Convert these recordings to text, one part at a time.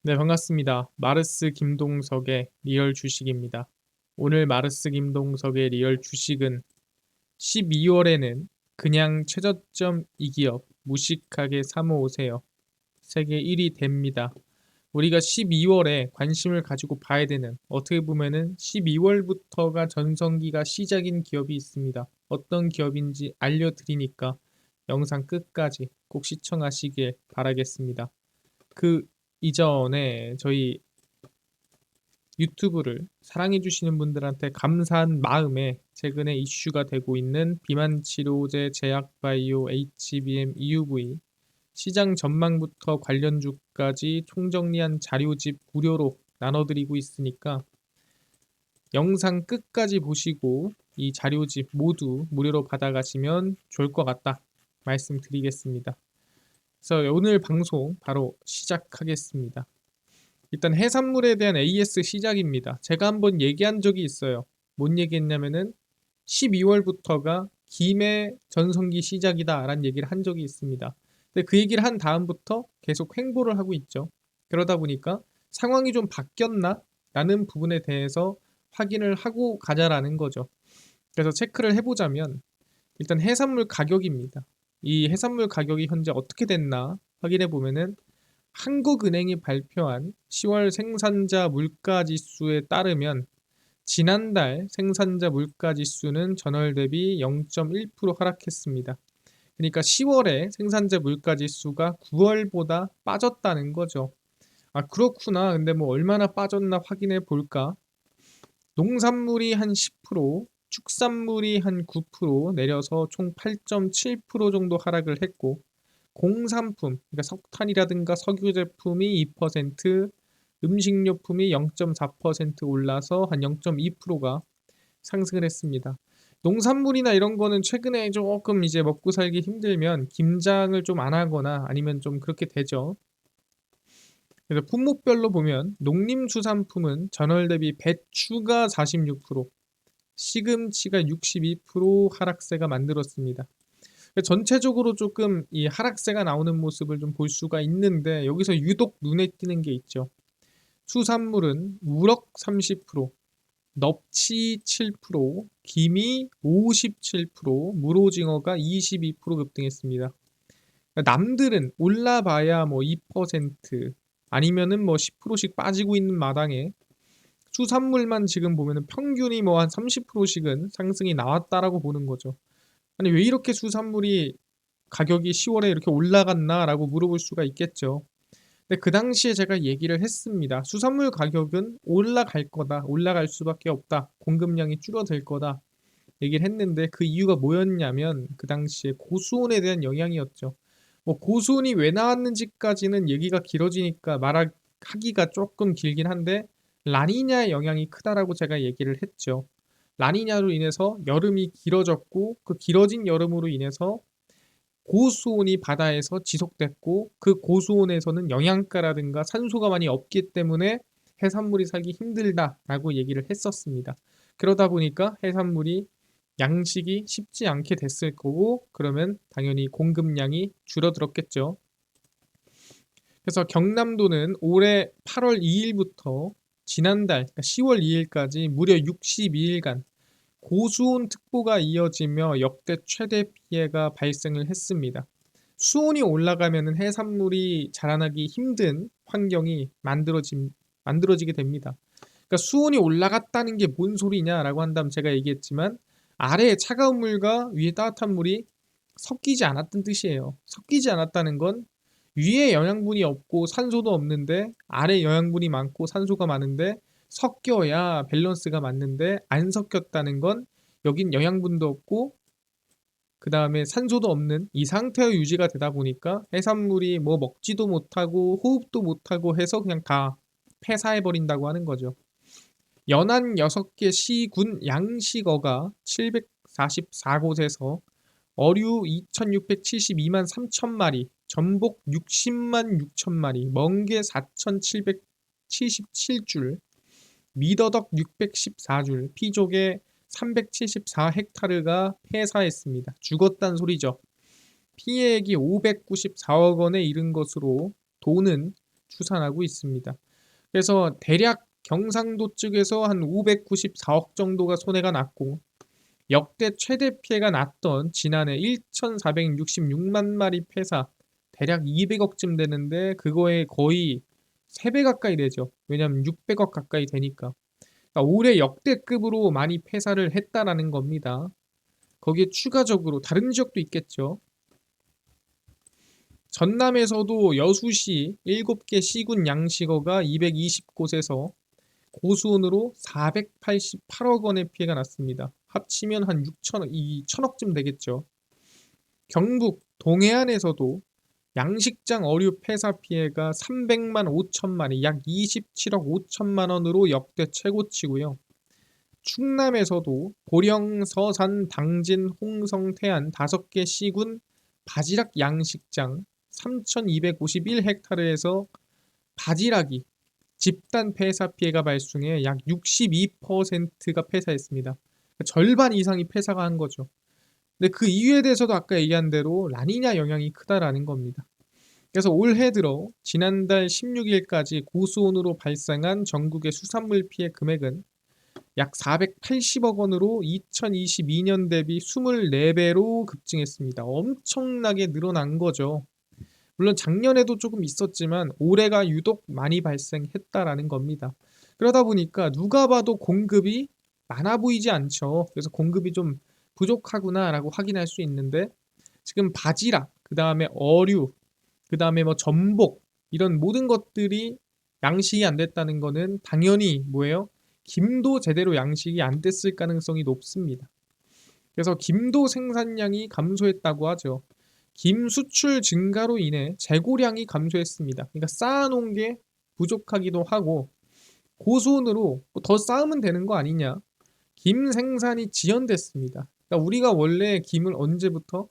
네, 반갑습니다. 마르스 김동석의 리얼 주식입니다. 오늘 마르스 김동석의 리얼 주식은 12월에는 그냥 최저점 이 기업 무식하게 사모으세요. 세계 1위 됩니다. 우리가 12월에 관심을 가지고 봐야 되는, 어떻게 보면은 12월부터가 전성기가 시작인 기업이 있습니다. 어떤 기업인지 알려드리니까 영상 끝까지 꼭 시청하시길 바라겠습니다. 그 이전에 저희 유튜브를 사랑해주시는 분들한테 감사한 마음에 최근에 이슈가 되고 있는 비만치료제 제약바이오 HBM EUV 시장 전망부터 관련주까지 총정리한 자료집 무료로 나눠드리고 있으니까 영상 끝까지 보시고 이 자료집 모두 무료로 받아가시면 좋을 것 같다 말씀드리겠습니다. 그래서 오늘 방송 바로 시작하겠습니다. 일단 해산물에 대한 AS 시작입니다. 제가 한번 얘기한 적이 있어요. 뭔 얘기했냐면은 12월부터가 김의 전성기 시작이다 라는 얘기를 한 적이 있습니다. 근데 그 얘기를 한 다음부터 계속 횡보를 하고 있죠. 그러다 보니까 상황이 좀 바뀌었나? 라는 부분에 대해서 확인을 하고 가자라는 거죠. 그래서 체크를 해보자면 일단 해산물 가격입니다. 이 해산물 가격이 현재 어떻게 됐나 확인해 보면은 한국은행이 발표한 10월 생산자 물가지수에 따르면 지난달 생산자 물가지수는 전월 대비 0.1% 하락했습니다. 그러니까 10월에 생산자 물가지수가 9월보다 빠졌다는 거죠. 아, 그렇구나. 근데 뭐 얼마나 빠졌나 확인해 볼까? 농산물이 한 10%, 축산물이 한 9% 내려서 총 8.7% 정도 하락을 했고, 공산품, 그러니까 석탄이라든가 석유 제품이 2%, 음식료품이 0.4% 올라서 한 0.2%가 상승을 했습니다. 농산물이나 이런 거는 최근에 조금 이제 먹고 살기 힘들면 김장을 좀 안 하거나 아니면 좀 그렇게 되죠. 그래서 품목별로 보면 농림수산품은 전월 대비 배추가 46%, 시금치가 62% 하락세가 만들었습니다. 전체적으로 조금 이 하락세가 나오는 모습을 좀 볼 수가 있는데 여기서 유독 눈에 띄는 게 있죠. 수산물은 우럭 30%, 넙치 7%, 김이 57%, 물오징어가 22% 급등했습니다. 남들은 올라봐야 뭐 2% 아니면은 뭐 10%씩 빠지고 있는 마당에 수산물만 지금 보면은 평균이 뭐 한 30%씩은 상승이 나왔다라고 보는 거죠. 아니 왜 이렇게 수산물이 가격이 10월에 이렇게 올라갔나라고 물어볼 수가 있겠죠. 근데 그 당시에 제가 얘기를 했습니다. 수산물 가격은 올라갈 거다. 올라갈 수밖에 없다. 공급량이 줄어들 거다. 얘기를 했는데 그 이유가 뭐였냐면 그 당시에 고수온에 대한 영향이었죠. 뭐 고수온이 왜 나왔는지까지는 얘기가 길어지니까 말하기가 조금 길긴 한데 라니냐의 영향이 크다라고 제가 얘기를 했죠. 라니냐로 인해서 여름이 길어졌고 그 길어진 여름으로 인해서 고수온이 바다에서 지속됐고 그 고수온에서는 영양가라든가 산소가 많이 없기 때문에 해산물이 살기 힘들다라고 얘기를 했었습니다. 그러다 보니까 해산물이 양식이 쉽지 않게 됐을 거고 그러면 당연히 공급량이 줄어들었겠죠. 그래서 경남도는 올해 8월 2일부터 지난달 그러니까 10월 2일까지 무려 62일간 고수온 특보가 이어지며 역대 최대 피해가 발생을 했습니다. 수온이 올라가면 해산물이 자라나기 힘든 환경이 만들어지게 됩니다. 그러니까 수온이 올라갔다는 게 뭔 소리냐라고 한다면 제가 얘기했지만 아래에 차가운 물과 위에 따뜻한 물이 섞이지 않았던 뜻이에요. 섞이지 않았다는 건 위에 영양분이 없고 산소도 없는데 아래 영양분이 많고 산소가 많은데 섞여야 밸런스가 맞는데 안 섞였다는 건 여긴 영양분도 없고 그 다음에 산소도 없는 이 상태의 유지가 되다 보니까 해산물이 뭐 먹지도 못하고 호흡도 못하고 해서 그냥 다 폐사해버린다고 하는 거죠. 연안 6개 시군 양식어가 744곳에서 어류 2672만 3천 마리, 전복 60만 6천 마리, 멍게 4777줄, 미더덕 614줄, 피조개 374헥타르가 폐사했습니다. 죽었단 소리죠. 피해액이 594억 원에 이른 것으로 돈은 추산하고 있습니다. 그래서 대략 경상도 측에서 한 594억 정도가 손해가 났고 역대 최대 피해가 났던 지난해 1,466만 마리 폐사 대략 200억쯤 되는데 그거에 거의 3배 가까이 되죠. 왜냐하면 600억 가까이 되니까. 그러니까 올해 역대급으로 많이 폐사를 했다라는 겁니다. 거기에 추가적으로 다른 지역도 있겠죠. 전남에서도 여수시 7개 시군 양식어가 220곳에서 고수온으로 488억 원의 피해가 났습니다. 합치면 한 2천억쯤 되겠죠. 경북 동해안에서도 양식장 어류 폐사 피해가 300만 5천 마리, 약 27억 5천만 원으로 역대 최고치고요. 충남에서도 보령, 서산, 당진, 홍성, 태안 5개 시군 바지락 양식장 3,251헥타르에서 바지락이 집단 폐사 피해가 발생해 약 62%가 폐사했습니다. 절반 이상이 폐사가 한 거죠. 근데 그 이유에 대해서도 아까 얘기한 대로 라니냐 영향이 크다라는 겁니다. 그래서 올해 들어 지난달 16일까지 고수온으로 발생한 전국의 수산물 피해 금액은 약 480억 원으로 2022년 대비 24배로 급증했습니다. 엄청나게 늘어난 거죠. 물론 작년에도 조금 있었지만 올해가 유독 많이 발생했다라는 겁니다. 그러다 보니까 누가 봐도 공급이 많아 보이지 않죠. 그래서 공급이 좀 부족하구나라고 확인할 수 있는데 지금 바지락, 그 다음에 어류, 그 다음에 뭐 전복 이런 모든 것들이 양식이 안 됐다는 거는 당연히 뭐예요? 김도 제대로 양식이 안 됐을 가능성이 높습니다. 그래서 김도 생산량이 감소했다고 하죠. 김 수출 증가로 인해 재고량이 감소했습니다. 그러니까 쌓아놓은 게 부족하기도 하고 고수온으로 더 쌓으면 되는 거 아니냐. 김 생산이 지연됐습니다. 그러니까 우리가 원래 김을 언제부터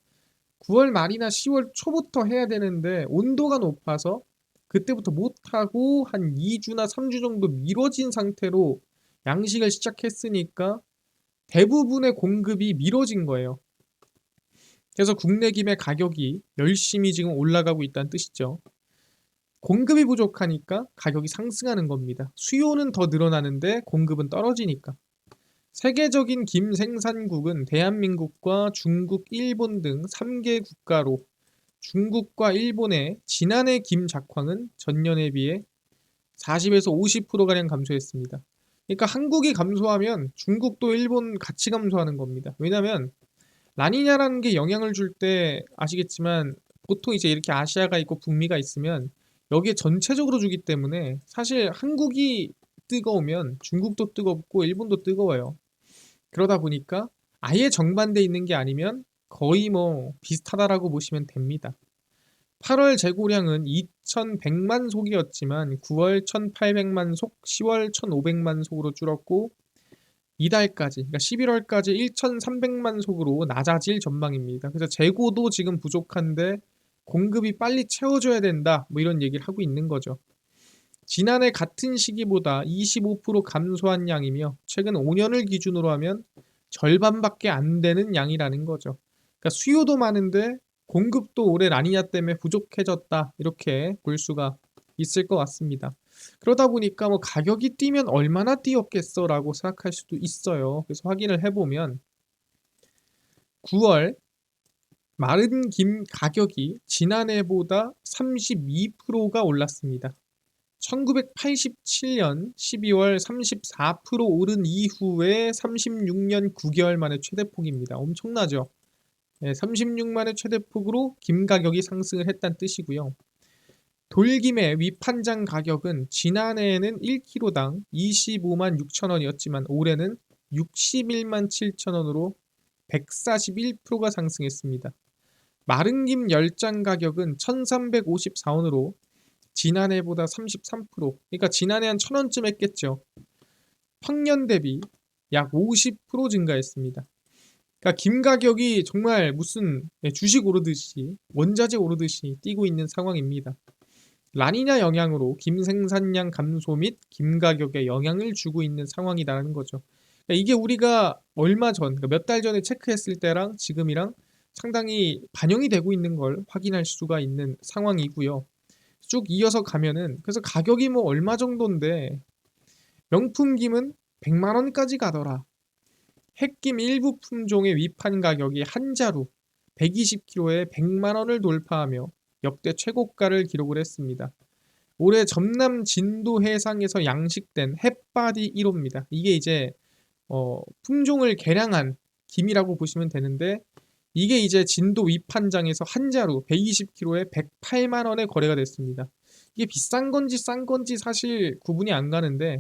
9월 말이나 10월 초부터 해야 되는데 온도가 높아서 그때부터 못하고 한 2주나 3주 정도 미뤄진 상태로 양식을 시작했으니까 대부분의 공급이 미뤄진 거예요. 그래서 국내 김의 가격이 열심히 지금 올라가고 있다는 뜻이죠. 공급이 부족하니까 가격이 상승하는 겁니다. 수요는 더 늘어나는데 공급은 떨어지니까. 세계적인 김 생산국은 대한민국과 중국, 일본 등 3개 국가로 중국과 일본의 지난해 김 작황은 전년에 비해 40에서 50%가량 감소했습니다. 그러니까 한국이 감소하면 중국도 일본 같이 감소하는 겁니다. 왜냐하면 라니냐라는 게 영향을 줄 때 아시겠지만 보통 이제 이렇게 아시아가 있고 북미가 있으면 여기에 전체적으로 주기 때문에 사실 한국이 뜨거우면 중국도 뜨겁고 일본도 뜨거워요. 그러다 보니까 아예 정반대 있는 게 아니면 거의 뭐 비슷하다라고 보시면 됩니다. 8월 재고량은 2,100만 속이었지만 9월 1,800만 속, 10월 1,500만 속으로 줄었고 이달까지, 그러니까 11월까지 1,300만 속으로 낮아질 전망입니다. 그래서 재고도 지금 부족한데 공급이 빨리 채워줘야 된다, 뭐 이런 얘기를 하고 있는 거죠. 지난해 같은 시기보다 25% 감소한 양이며 최근 5년을 기준으로 하면 절반밖에 안 되는 양이라는 거죠. 그러니까 수요도 많은데 공급도 올해 라니냐 때문에 부족해졌다, 이렇게 볼 수가 있을 것 같습니다. 그러다 보니까 뭐 가격이 뛰면 얼마나 뛰었겠어라고 생각할 수도 있어요. 그래서 확인을 해보면 9월 마른 김 가격이 지난해보다 32%가 올랐습니다. 1987년 12월 34% 오른 이후에 36년 9개월 만에 최대폭입니다. 엄청나죠? 36만의 최대폭으로 김 가격이 상승을 했다는 뜻이고요. 돌김의 위판장 가격은 지난해에는 1kg당 25만 6천 원이었지만 올해는 61만 7천 원으로 141%가 상승했습니다. 마른 김 열장 가격은 1354원으로 지난해보다 33%, 그러니까 지난해 한 1,000원쯤 했겠죠. 평년 대비 약 50% 증가했습니다. 그러니까 김 가격이 정말 무슨 주식 오르듯이 원자재 오르듯이 뛰고 있는 상황입니다. 라니냐 영향으로 김 생산량 감소 및 김 가격에 영향을 주고 있는 상황이라는 거죠. 그러니까 이게 우리가 얼마 전, 그러니까 몇 달 전에 체크했을 때랑 지금이랑 상당히 반영이 되고 있는 걸 확인할 수가 있는 상황이고요. 쭉 이어서 가면은 그래서 가격이 뭐 얼마 정도인데 명품 김은 100만 원까지 가더라. 햇김 일부 품종의 위판 가격이 한 자루 120kg에 100만 원을 돌파하며 역대 최고가를 기록을 했습니다. 올해 전남 진도 해상에서 양식된 햇바디 1호입니다. 이게 이제 품종을 개량한 김이라고 보시면 되는데 이게 이제 진도 위판장에서 한 자루 120kg에 108만 원에 거래가 됐습니다. 이게 비싼 건지 싼 건지 사실 구분이 안 가는데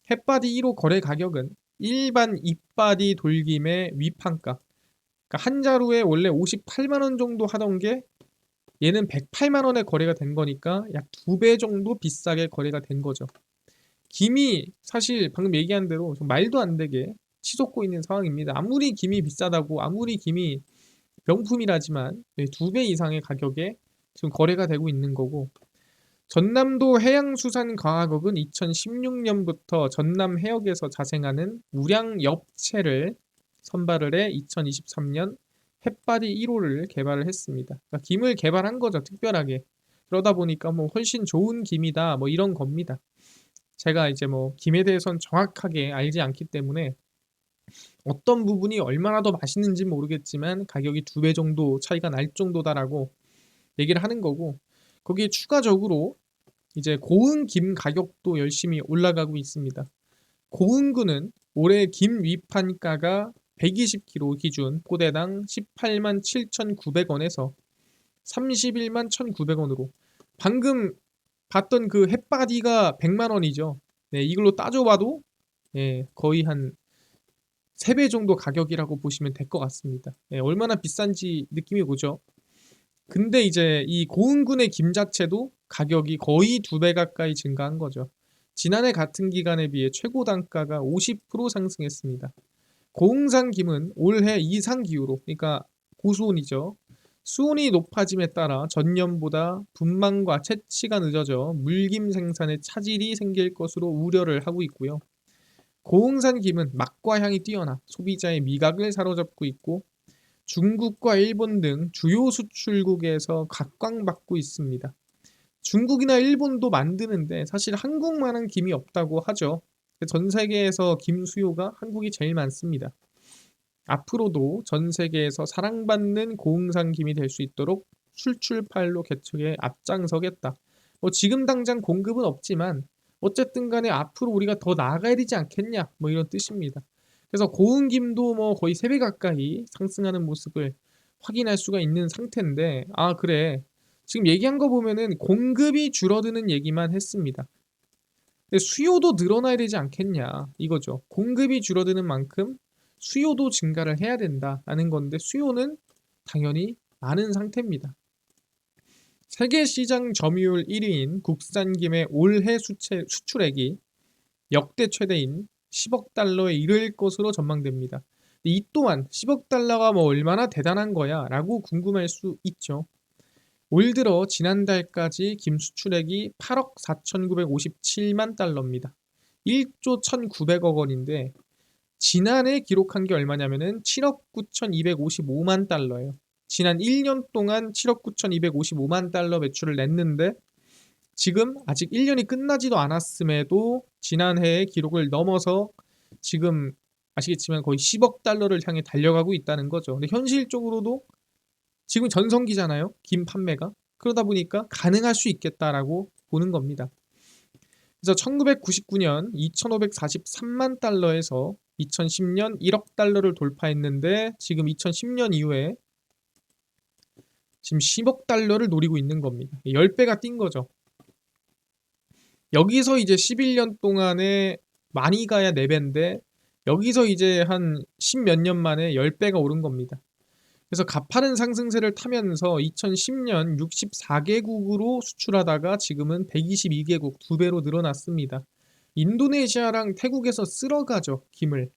햇바디 1호 거래 가격은 일반 잎바디 돌김의 위판가, 그러니까 한 자루에 원래 58만 원 정도 하던 게 얘는 108만 원에 거래가 된 거니까 약 2배 정도 비싸게 거래가 된 거죠. 김이 사실 방금 얘기한 대로 좀 말도 안 되게 치솟고 있는 상황입니다. 아무리 김이 비싸다고 아무리 김이 명품이라지만 2배 이상의 가격에 지금 거래가 되고 있는 거고, 전남도 해양수산과학원은 2016년부터 전남 해역에서 자생하는 우량 엽채를 선발을 해 2023년 햇바디 1호를 개발을 했습니다. 그러니까 김을 개발한 거죠, 특별하게. 그러다 보니까 뭐 훨씬 좋은 김이다, 뭐 이런 겁니다. 제가 이제 뭐 김에 대해서는 정확하게 알지 않기 때문에 어떤 부분이 얼마나 더 맛있는지 모르겠지만 가격이 2배 정도 차이가 날 정도다라고 얘기를 하는 거고, 거기에 추가적으로 이제 고흥 김 가격도 열심히 올라가고 있습니다. 고흥군은 올해 김 위판가가 120kg 기준 포대당 18만 7,900원에서 31만 1,900원으로, 방금 봤던 그 햇바디가 100만 원이죠. 네, 이걸로 따져봐도 거의 한 3배 정도 가격이라고 보시면 될 것 같습니다. 얼마나 비싼지 느낌이 오죠. 근데 이제 이 고흥군의 김 자체도 가격이 거의 2배 가까이 증가한 거죠. 지난해 같은 기간에 비해 최고 단가가 50% 상승했습니다. 고흥산 김은 올해 이상 기후로, 그러니까 고수온이죠. 수온이 높아짐에 따라 전년보다 분망과 채취가 늦어져 물김 생산에 차질이 생길 것으로 우려를 하고 있고요. 고흥산 김은 맛과 향이 뛰어나 소비자의 미각을 사로잡고 있고 중국과 일본 등 주요 수출국에서 각광받고 있습니다. 중국이나 일본도 만드는데 사실 한국만한 김이 없다고 하죠. 전 세계에서 김 수요가 한국이 제일 많습니다. 앞으로도 전 세계에서 사랑받는 고흥산 김이 될 수 있도록 수출팔로 개척에 앞장서겠다. 뭐 지금 당장 공급은 없지만 어쨌든 간에 앞으로 우리가 더 나아가야 되지 않겠냐, 뭐 이런 뜻입니다. 그래서 고흥김도 뭐 거의 3배 가까이 상승하는 모습을 확인할 수가 있는 상태인데, 아 그래, 지금 얘기한 거 보면은 공급이 줄어드는 얘기만 했습니다. 근데 수요도 늘어나야 되지 않겠냐 이거죠. 공급이 줄어드는 만큼 수요도 증가를 해야 된다라는 건데 수요는 당연히 많은 상태입니다. 세계 시장 점유율 1위인 국산김의 올해 수출액이 역대 최대인 10억 달러에 이를 것으로 전망됩니다. 이 또한 10억 달러가 뭐 얼마나 대단한 거야 라고 궁금할 수 있죠. 올 들어 지난달까지 김 수출액이 8억 4,957만 달러입니다. 1조 1,900억 원인데 지난해 기록한 게 얼마냐면은 7억 9,255만 달러예요. 지난 1년 동안 7억 9,255만 달러 매출을 냈는데 지금 아직 1년이 끝나지도 않았음에도 지난해의 기록을 넘어서 지금 아시겠지만 거의 10억 달러를 향해 달려가고 있다는 거죠. 근데 현실적으로도 지금 전성기잖아요, 김 판매가. 그러다 보니까 가능할 수 있겠다라고 보는 겁니다. 그래서 1999년 2,543만 달러에서 2010년 1억 달러를 돌파했는데 지금 2010년 이후에 지금 10억 달러를 노리고 있는 겁니다. 10배가 뛴 거죠. 여기서 이제 11년 동안에 많이 가야 4배인데 여기서 이제 한 10몇 년 만에 10배가 오른 겁니다. 그래서 가파른 상승세를 타면서 2010년 64개국으로 수출하다가 지금은 122개국, 2배로 늘어났습니다. 인도네시아랑 태국에서 쓸어가죠, 김을.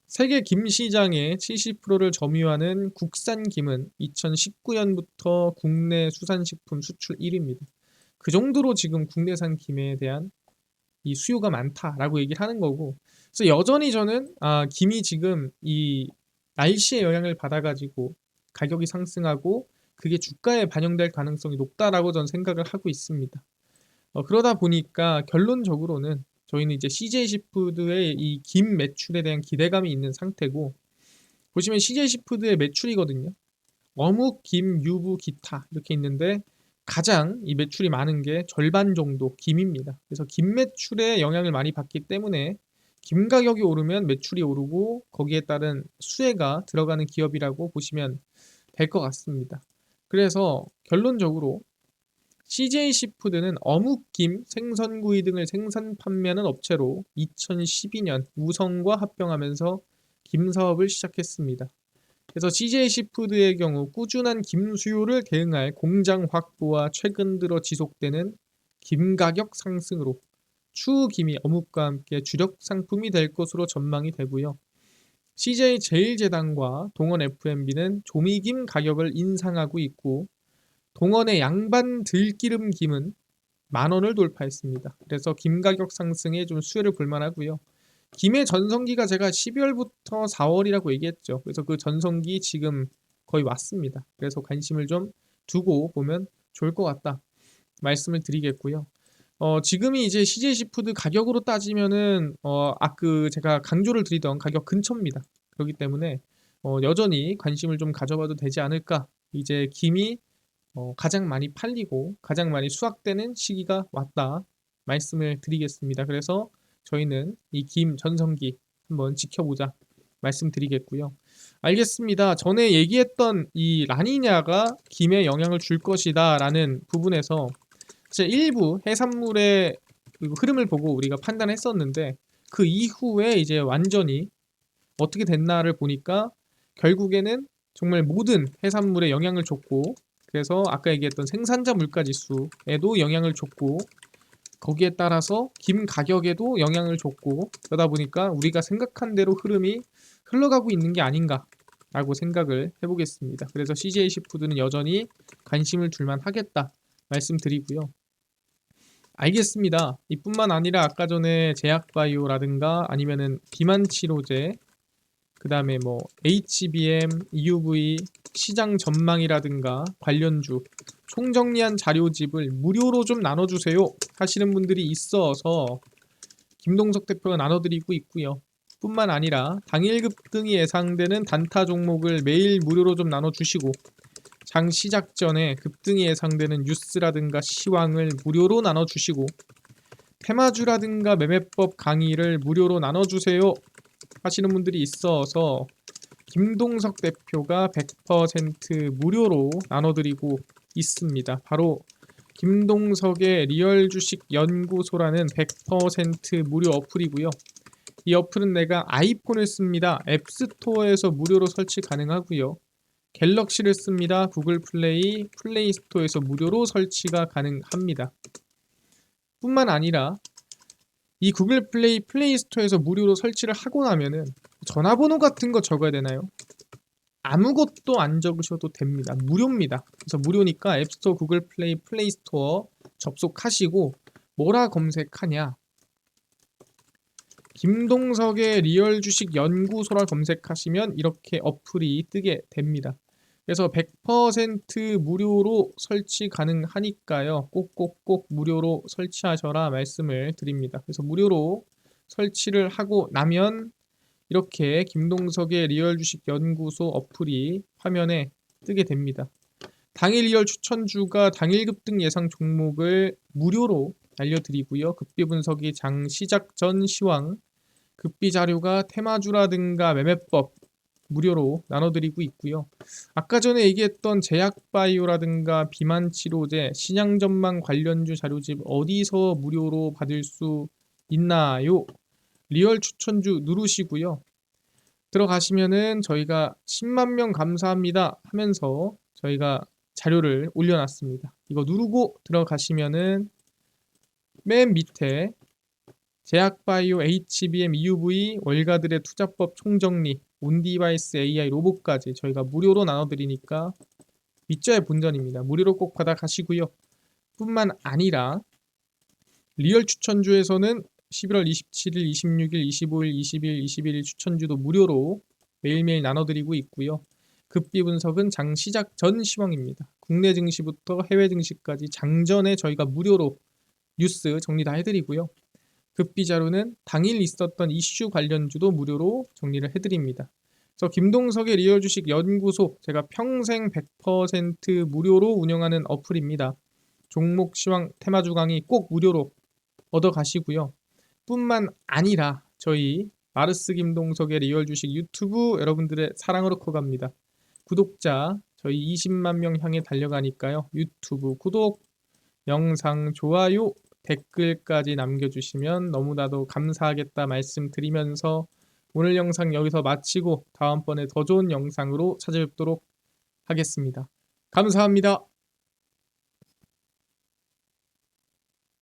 세계 김 시장의 70%를 점유하는 국산 김은 2019년부터 국내 수산식품 수출 1위입니다. 그 정도로 지금 국내산 김에 대한 이 수요가 많다라고 얘기를 하는 거고, 그래서 여전히 저는 김이 지금 이 날씨의 영향을 받아가지고 가격이 상승하고 그게 주가에 반영될 가능성이 높다라고 저는 생각을 하고 있습니다. 그러다 보니까 결론적으로는 저희는 이제 CJ시푸드의 이 김 매출에 대한 기대감이 있는 상태고, 보시면 CJ시푸드의 매출이거든요. 어묵, 김, 유부, 기타 이렇게 있는데 가장 이 매출이 많은 게 절반 정도 김입니다. 그래서 김 매출에 영향을 많이 받기 때문에 김 가격이 오르면 매출이 오르고 거기에 따른 수혜가 들어가는 기업이라고 보시면 될 것 같습니다. 그래서 결론적으로 CJ시푸드는 어묵김, 생선구이 등을 생산 판매하는 업체로 2012년 우성과 합병하면서 김 사업을 시작했습니다. 그래서 CJ시푸드의 경우 꾸준한 김 수요를 대응할 공장 확보와 최근 들어 지속되는 김 가격 상승으로 추후 김이 어묵과 함께 주력 상품이 될 것으로 전망이 되고요. CJ제일제당과 동원 F&B는 조미김 가격을 인상하고 있고, 동원의 양반 들기름 김은 10,000원을 돌파했습니다. 그래서 김 가격 상승에 좀 수혜를 볼 만하고요. 김의 전성기가 제가 12월부터 4월이라고 얘기했죠. 그래서 그 전성기 지금 거의 왔습니다. 그래서 관심을 좀 두고 보면 좋을 것 같다 말씀을 드리겠고요. 지금이 이제 CJ시푸드 가격으로 따지면은 그 제가 강조를 드리던 가격 근처입니다. 그렇기 때문에 여전히 관심을 좀 가져봐도 되지 않을까. 이제 김이 가장 많이 팔리고 가장 많이 수확되는 시기가 왔다 말씀을 드리겠습니다. 그래서 저희는 이 김 전성기 한번 지켜보자 말씀드리겠고요. 알겠습니다. 전에 얘기했던 이 라니냐가 김에 영향을 줄 것이다 라는 부분에서 제 일부 해산물의 그 흐름을 보고 우리가 판단했었는데, 그 이후에 이제 완전히 어떻게 됐나를 보니까 결국에는 정말 모든 해산물에 영향을 줬고, 그래서 아까 얘기했던 생산자 물가지수에도 영향을 줬고, 거기에 따라서 김 가격에도 영향을 줬고, 그러다 보니까 우리가 생각한 대로 흐름이 흘러가고 있는 게 아닌가 라고 생각을 해보겠습니다. 그래서 CJ시푸드는 여전히 관심을 둘만 하겠다 말씀드리고요. 알겠습니다. 이뿐만 아니라 아까 전에 제약바이오라든가 아니면은 비만치료제, 그 다음에 뭐 HBM, EUV, 시장 전망이라든가 관련주 총정리한 자료집을 무료로 좀 나눠주세요 하시는 분들이 있어서 김동석 대표가 나눠드리고 있고요. 뿐만 아니라 당일 급등이 예상되는 단타 종목을 매일 무료로 좀 나눠주시고, 장 시작 전에 급등이 예상되는 뉴스라든가 시황을 무료로 나눠주시고, 테마주라든가 매매법 강의를 무료로 나눠주세요 하시는 분들이 있어서 김동석 대표가 100% 무료로 나눠드리고 있습니다. 바로 김동석의 리얼 주식 연구소라는 100% 무료 어플이고요. 이 어플은 내가 아이폰을 씁니다. 앱스토어에서 무료로 설치 가능하고요. 갤럭시를 씁니다. 구글 플레이, 플레이 스토어에서 무료로 설치가 가능합니다. 뿐만 아니라 이 구글 플레이, 플레이 스토어에서 무료로 설치를 하고 나면은 전화번호 같은 거 적어야 되나요? 아무것도 안 적으셔도 됩니다. 무료입니다. 그래서 무료니까 앱스토어, 구글 플레이, 플레이 스토어 접속하시고 뭐라 검색하냐? 김동석의 리얼 주식 연구소라 검색하시면 이렇게 어플이 뜨게 됩니다. 그래서 100% 무료로 설치 가능하니까요. 꼭꼭꼭 무료로 설치하셔라 말씀을 드립니다. 그래서 무료로 설치를 하고 나면 이렇게 김동석의 리얼 주식 연구소 어플이 화면에 뜨게 됩니다. 당일 리얼 추천주가 당일 급등 예상 종목을 무료로 알려드리고요. 급비 분석이 장 시작 전 시황, 급비 자료가 테마주라든가 매매법 무료로 나눠드리고 있고요. 아까 전에 얘기했던 제약바이오라든가 비만치료제, 신약전망 관련주 자료집 어디서 무료로 받을 수 있나요? 리얼 추천주 누르시고요. 들어가시면은 저희가 10만 명 감사합니다 하면서 저희가 자료를 올려놨습니다. 이거 누르고 들어가시면은 맨 밑에 제약바이오, HBM, EUV, 월가들의 투자법 총정리, 온디바이스 AI 로봇까지 저희가 무료로 나눠드리니까 밑자의 본전입니다. 무료로 꼭 받아가시고요. 뿐만 아니라 리얼 추천주에서는 11월 27일, 26일, 25일, 20일, 21일 추천주도 무료로 매일매일 나눠드리고 있고요. 급비 분석은 장 시작 전 시황입니다. 국내 증시부터 해외 증시까지 장전에 저희가 무료로 뉴스 정리 다 해드리고요. 급비 자료는 당일 있었던 이슈 관련주도 무료로 정리를 해드립니다. 그래서 김동석의 리얼 주식 연구소, 제가 평생 100% 무료로 운영하는 어플입니다. 종목 시황 테마주 강의 꼭 무료로 얻어 가시고요. 뿐만 아니라 저희 마르스 김동석의 리얼 주식 유튜브 여러분들의 사랑으로 커갑니다. 구독자 저희 20만 명 향해 달려가니까요. 유튜브 구독, 영상 좋아요, 댓글까지 남겨주시면 너무나도 감사하겠다 말씀드리면서 오늘 영상 여기서 마치고 다음번에 더 좋은 영상으로 찾아뵙도록 하겠습니다. 감사합니다.